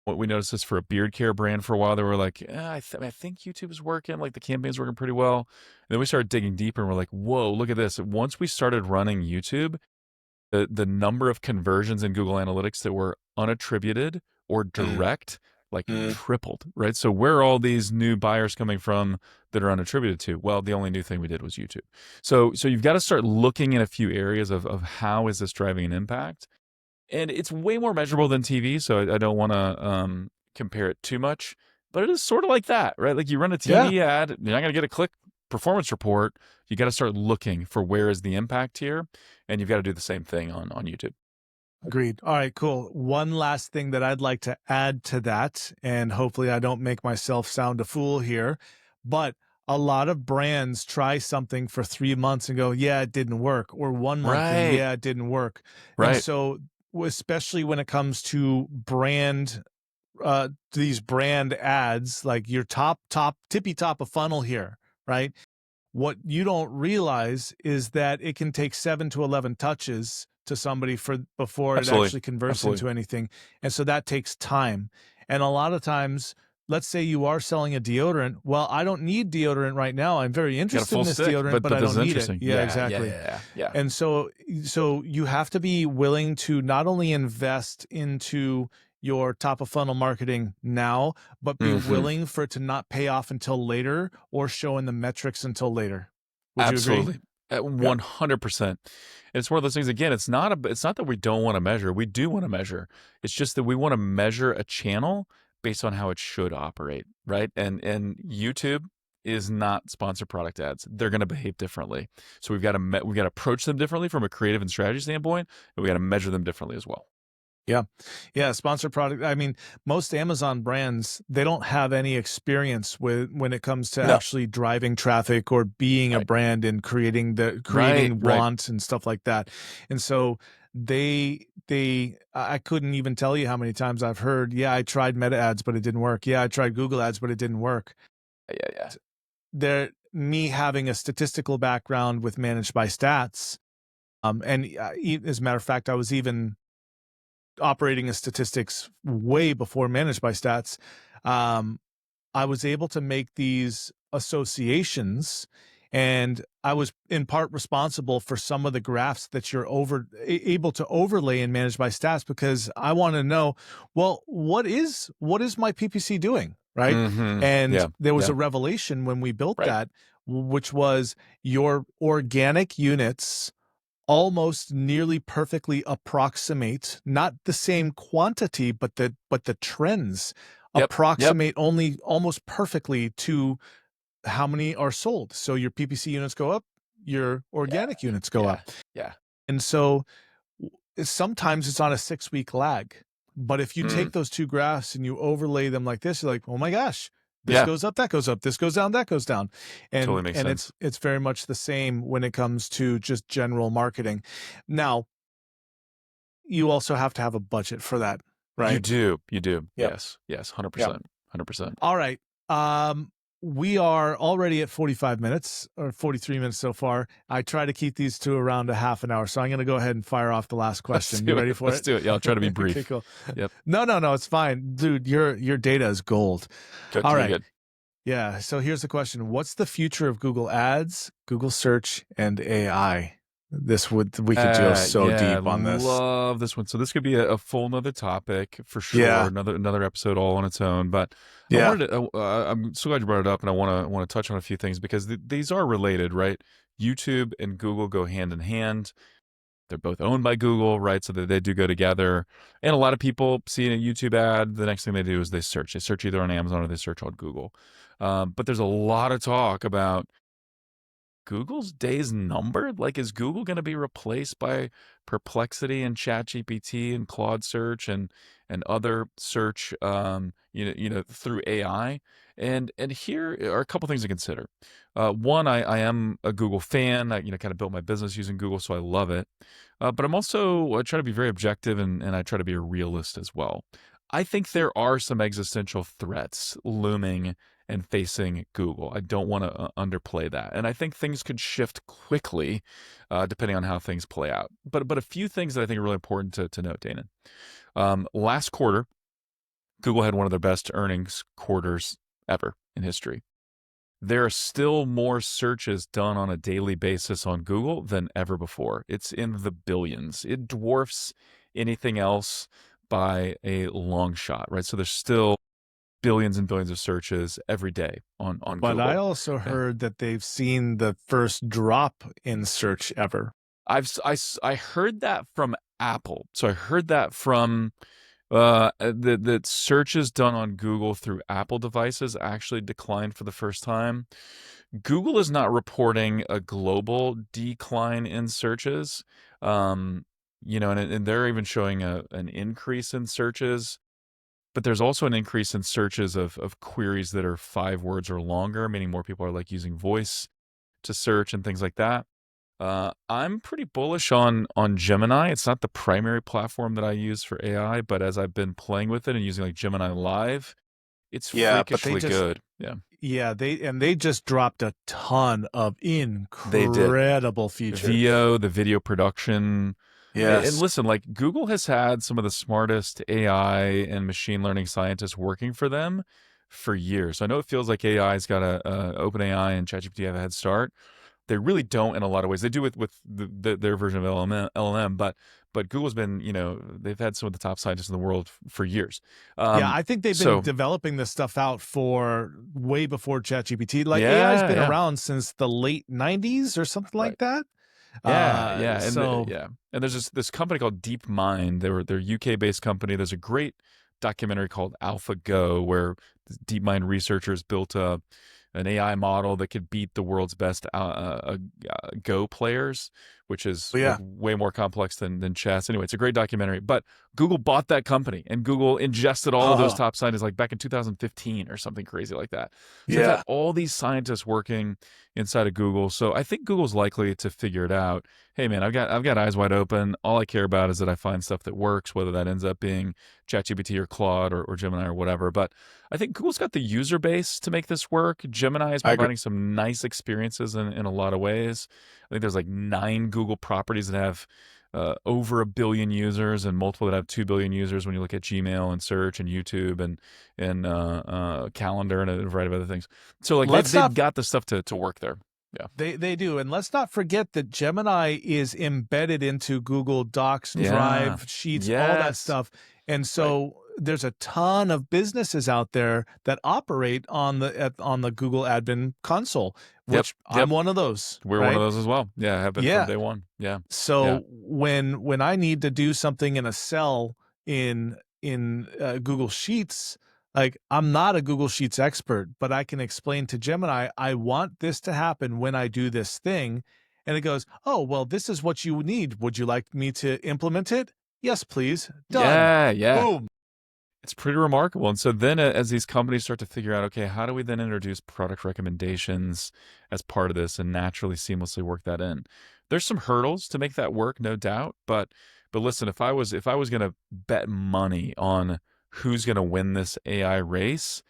B: What we noticed this for a beard care brand for a while. They were like, I think YouTube is working, like the campaign's working pretty well. And then we started digging deeper, and we're like, whoa, look at this. Once we started running YouTube, the number of conversions in Google Analytics that were unattributed or direct like tripled, right? So where are all these new buyers coming from that are unattributed to? Well, the only new thing we did was YouTube. So you've got to start looking in a few areas of how is this driving an impact? And it's way more measurable than TV, so I don't want to compare it too much, but it is sort of like that, right? Like you run a TV ad, you're not going to get a click performance report. You got to start looking for where is the impact here, and you've got to do the same thing on YouTube.
A: Agreed. All right, cool. One last thing that I'd like to add to that, and hopefully I don't make myself sound a fool here, but a lot of brands try something for 3 months and go, yeah, it didn't work, or 1 month and yeah, it didn't work. And so especially when it comes to these brand ads, like your tippy top of funnel here, right? What you don't realize is that it can take 7 to 11 touches to somebody before it actually converts into anything. And so that takes time. And a lot of times, let's say you are selling a deodorant. Well, I don't need deodorant right now. I'm very interested in this deodorant, but I don't need it. Yeah, exactly.
B: Yeah.
A: And so you have to be willing to not only invest into your top of funnel marketing now, but be willing for it to not pay off until later or show in the metrics until later. Would you agree?
B: 100%. And it's one of those things, again, it's not that we don't want to measure. We do want to measure. It's just that we want to measure a channel based on how it should operate, right? And YouTube is not sponsored product ads. They're going to behave differently. So we've got to approach them differently from a creative and strategy standpoint, and we got to measure them differently as well.
A: Yeah. Sponsored product. I mean, most Amazon brands, they don't have any experience when it comes to actually driving traffic or being a brand and creating want and stuff like that. And so I couldn't even tell you how many times I've heard, yeah, I tried Meta ads, but it didn't work. Yeah, I tried Google ads, but it didn't work.
B: Yeah.
A: Me having a statistical background with Managed by Stats, and as a matter of fact, I was even operating in statistics way before Managed by Stats. I was able to make these associations, and I was in part responsible for some of the graphs that you're able to overlay in Managed by Stats, because I want to know, well, what is my PPC doing, right? And there was a revelation when we built that, which was your organic units almost nearly perfectly approximate, not the same quantity, but the trends approximate only almost perfectly to how many are sold. So your PPC units go up, your organic units go up. And so sometimes it's on a 6-week lag. But if you take those two graphs and you overlay them like this, you're like, oh my gosh, this goes up, that goes up, this goes down, that goes down. And,
B: totally makes sense.
A: It's very much the same when it comes to just general marketing. Now, you also have to have a budget for that, right?
B: You do. Yep. Yes, 100%. 100%.
A: All right. We are already at 45 minutes or 43 minutes so far. I try to keep these to around a half an hour. So I'm going to go ahead and fire off the last question. You ready for it?
B: Let's do it. Yeah, I'll try to be brief.
A: Okay, cool.
B: Yep.
A: No, it's fine. Dude, your data is gold. All right.
B: Good.
A: Yeah. So here's the question. What's the future of Google Ads, Google Search, and AI? We could go so deep on this.
B: Love this one. So this could be a full nother topic for sure.
A: Yeah.
B: Another episode all on its own. But I'm so glad you brought it up, and I want to touch on a few things because these are related, right? YouTube and Google go hand in hand. They're both owned by Google, right? So they do go together. And a lot of people see a YouTube ad, the next thing they do is they search. They search either on Amazon or they search on Google. But there's a lot of talk about Google's days numbered? Like, is Google going to be replaced by Perplexity and ChatGPT and Claude Search and other search, through AI? And here are a couple things to consider. One, I am a Google fan. I kind of built my business using Google, so I love it. But I try to be very objective, and I try to be a realist as well. I think there are some existential threats looming and facing Google. I don't want to underplay that. And I think things could shift quickly depending on how things play out. But a few things that I think are really important to note, Danan. Last quarter, Google had one of their best earnings quarters ever in history. There are still more searches done on a daily basis on Google than ever before. It's in the billions. It dwarfs anything else by a long shot, right? So there's still billions and billions of searches every day on Google.
A: But I also heard that they've seen the first drop in search ever.
B: I heard that from Apple. So I heard that from the searches done on Google through Apple devices actually declined for the first time. Google is not reporting a global decline in searches. And they're even showing an increase in searches. But there's also an increase in searches of queries that are 5 words or longer, meaning more people are like using voice to search and things like that. I'm pretty bullish on Gemini. It's not the primary platform that I use for AI, but as I've been playing with it and using like Gemini Live, it's freakishly good.
A: Yeah, they just dropped a ton of incredible features.
B: The video production.
A: Yes.
B: And listen, like Google has had some of the smartest AI and machine learning scientists working for them for years. So I know it feels like AI's got OpenAI and ChatGPT have a head start. They really don't in a lot of ways. They do with their version of LLM, but Google's been, they've had some of the top scientists in the world for years.
A: I think they've been developing this stuff out for way before ChatGPT. Like AI's been around since the late 90s or something like that.
B: And there's this company called DeepMind. They're UK based company. There's a great documentary called AlphaGo where DeepMind researchers built an AI model that could beat the world's best Go players, which is way more complex than chess. Anyway, it's a great documentary. But Google bought that company, and Google ingested all of those top scientists like back in 2015 or something crazy like that. So they've had all these scientists working inside of Google. So I think Google's likely to figure it out. Hey man, I've got eyes wide open. All I care about is that I find stuff that works, whether that ends up being ChatGPT or Claude or Gemini or whatever. But I think Google's got the user base to make this work. Gemini is providing some nice experiences in a lot of ways. I think there's like 9 Google properties that have over 1 billion users and multiple that have 2 billion users when you look at Gmail and search and YouTube and calendar and a variety of other things. So like they've got the stuff to work there. Yeah,
A: they do. And let's not forget that Gemini is embedded into Google Docs, Drive, Sheets, all that stuff. And so there's a ton of businesses out there that operate on the Google admin console, which I'm one of those.
B: We're one of those as well. Yeah, I have been from day one. Yeah.
A: So when I need to do something in a cell in Google Sheets, like I'm not a Google Sheets expert, but I can explain to Gemini, I want this to happen when I do this thing. And it goes, oh, well, this is what you need. Would you like me to implement it? Yes, please. Done.
B: Yeah.
A: Boom.
B: It's pretty remarkable. And so then as these companies start to figure out, okay, how do we then introduce product recommendations as part of this and naturally seamlessly work that in? There's some hurdles to make that work, no doubt. But listen, if I was going to bet money on who's going to win this AI race,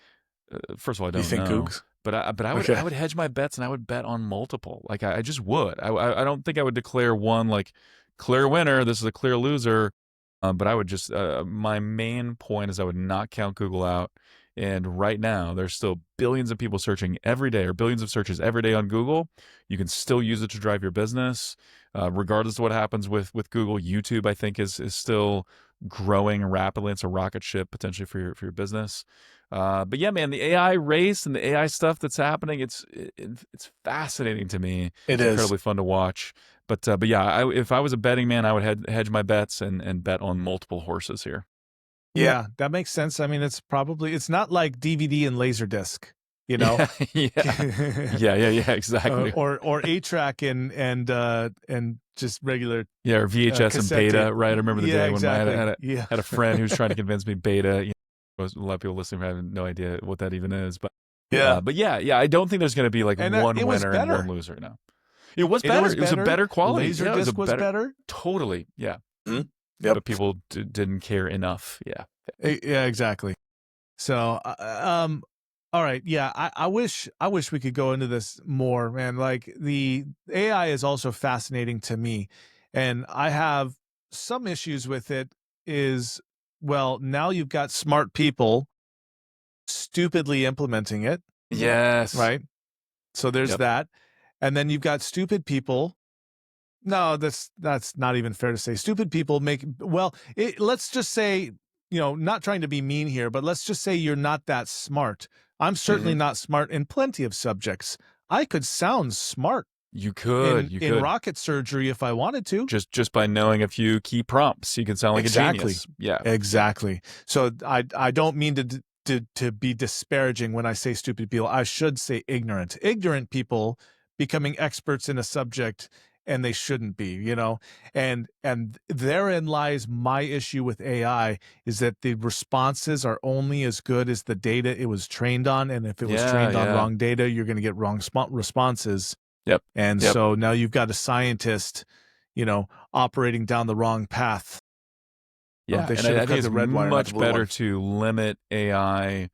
B: first of all, I don't know.
A: Googs?
B: But I would hedge my bets and I would bet on multiple. Like I just would. I don't think I would declare one like clear winner. This is a clear loser. But I would just, my main point is I would not count Google out. And right now, there's still billions of people searching every day or billions of searches every day on Google. You can still use it to drive your business. Regardless of what happens with Google, YouTube, I think, is still growing rapidly. It's a rocket ship potentially for your business. But yeah, man, the AI race and the AI stuff that's happening, it's fascinating to me. It's incredibly fun to watch. But yeah, if I was a betting man, I would hedge my bets and bet on multiple horses here.
A: Yeah, that makes sense. I mean, it's not like DVD and Laserdisc. you know?
B: Yeah, exactly.
A: Or 8-track and just regular
B: or VHS and beta,
A: tape.
B: right? I remember the day when
A: exactly.
B: I had a friend who was trying to convince me beta. A lot of people listening have no idea what that even is, but
A: yeah,
B: I don't think there's going to be like one
A: it was
B: winner
A: better.
B: and one loser now. It was better. It was a better quality.
A: Laserdisc was better.
B: Totally. Yeah.
A: Mm-hmm. Yep.
B: But people didn't care enough. Yeah.
A: Yeah, exactly. So, all right. Yeah. I wish we could go into this more, man. Like, the AI is also fascinating to me, and I have some issues with it well, now you've got smart people stupidly implementing it.
B: Yes.
A: Right. So there's that. And then you've got stupid people. No, that's not even fair to say. Stupid people let's just say, not trying to be mean here, but let's just say you're not that smart. I'm certainly not smart in plenty of subjects. I could sound smart.
B: You could.
A: In rocket surgery if I wanted to.
B: Just by knowing a few key prompts, you can sound like a genius. Yeah.
A: Exactly. So I don't mean to be disparaging when I say stupid people. I should say ignorant. Ignorant people becoming experts in a subject, and they shouldn't be, and therein lies my issue with AI, is that the responses are only as good as the data it was trained on. And if it was trained on wrong data, you're going to get wrong responses.
B: Yep.
A: And so now you've got a scientist, operating down the wrong path.
B: Yeah, and I think it's much better to limit AI,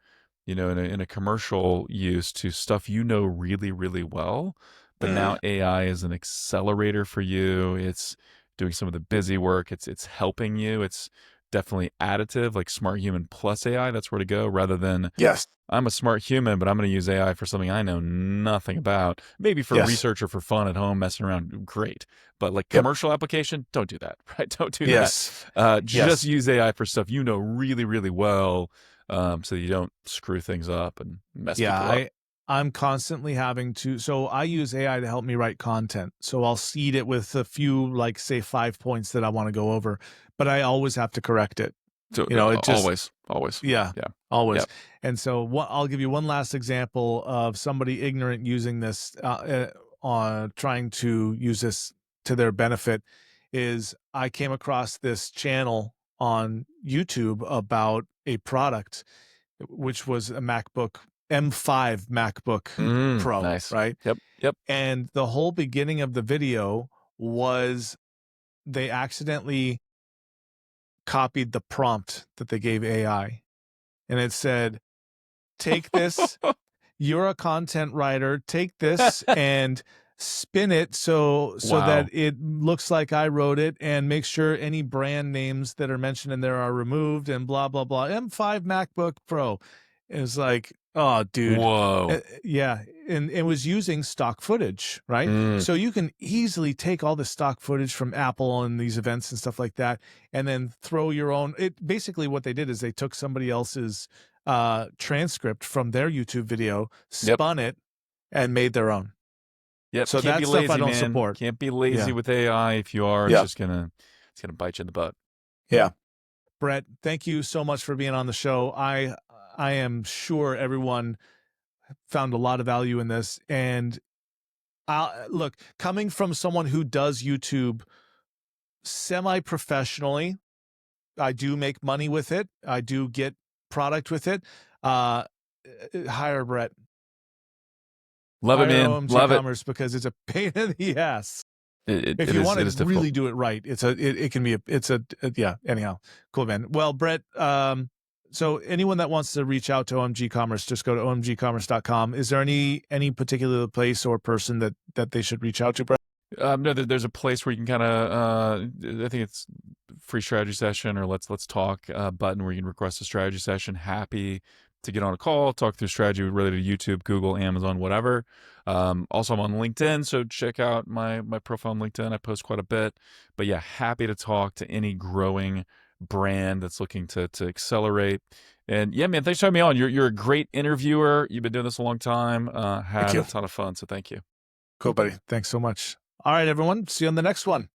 B: in a commercial use to stuff really, really well. But now AI is an accelerator for you. It's doing some of the busy work. It's helping you. It's definitely additive, like smart human plus AI. That's where to go, rather than I'm a smart human, but I'm going to use AI for something I know nothing about. Maybe for research or for fun at home, messing around, great. But like commercial application, don't do that, right? Don't do that. Just use AI for stuff you know really, really well, so you don't screw things up and mess people up.
A: I'm constantly having to, so I use AI to help me write content. So I'll seed it with a few, like, say 5 points that I want to go over, but I always have to correct it.
B: So, it just always.
A: Yeah. Always. Yep. And so I'll give you one last example of somebody ignorant using this, on trying to use this to their benefit. Is I came across this channel on YouTube about a product, which was a MacBook M5 MacBook Pro,
B: nice.
A: right?
B: Yep.
A: And the whole beginning of the video was they accidentally copied the prompt that they gave AI. And it said, take this, you're a content writer, take this and spin it so that it looks like I wrote it, and make sure any brand names that are mentioned in there are removed, and blah, blah, blah. M5 MacBook Pro. It was like, oh, dude.
B: Whoa.
A: Yeah. And it was using stock footage, right? So you can easily take all the stock footage from Apple and these events and stuff like that, and then throw your own. Basically what they did is they took somebody else's transcript from their YouTube video, spun it, and made their own.
B: Yep.
A: So that's stuff I don't support.
B: Can't be lazy with AI. If you are, it's gonna bite you in the butt.
A: Yeah. Brett, thank you so much for being on the show. I am sure everyone found a lot of value in this. And look, coming from someone who does YouTube semi-professionally, I do make money with it. I do get product with it. Hire Brett.
B: Love it, man.
A: OMG Commerce, because it's a pain in the ass. If you want to really do it right, it can be anyhow. Cool, man. Well, Brett, so anyone that wants to reach out to OMG Commerce, just go to omgcommerce.com. Is there any particular place or person that they should reach out to, Brett?
B: No, there's a place where you can kind of, I think it's free strategy session or let's talk button where you can request a strategy session. Happy to get on a call, talk through strategy related to YouTube, Google, Amazon, whatever. Also, I'm on LinkedIn, so check out my profile on LinkedIn. I post quite a bit. But yeah, happy to talk to any growing brand that's looking to accelerate. And yeah, man, thanks for having me on. You're a great interviewer. You've been doing this a long time. Had a ton of fun, so thank you.
A: Cool, buddy. Thanks so much. All right, everyone. See you on the next one.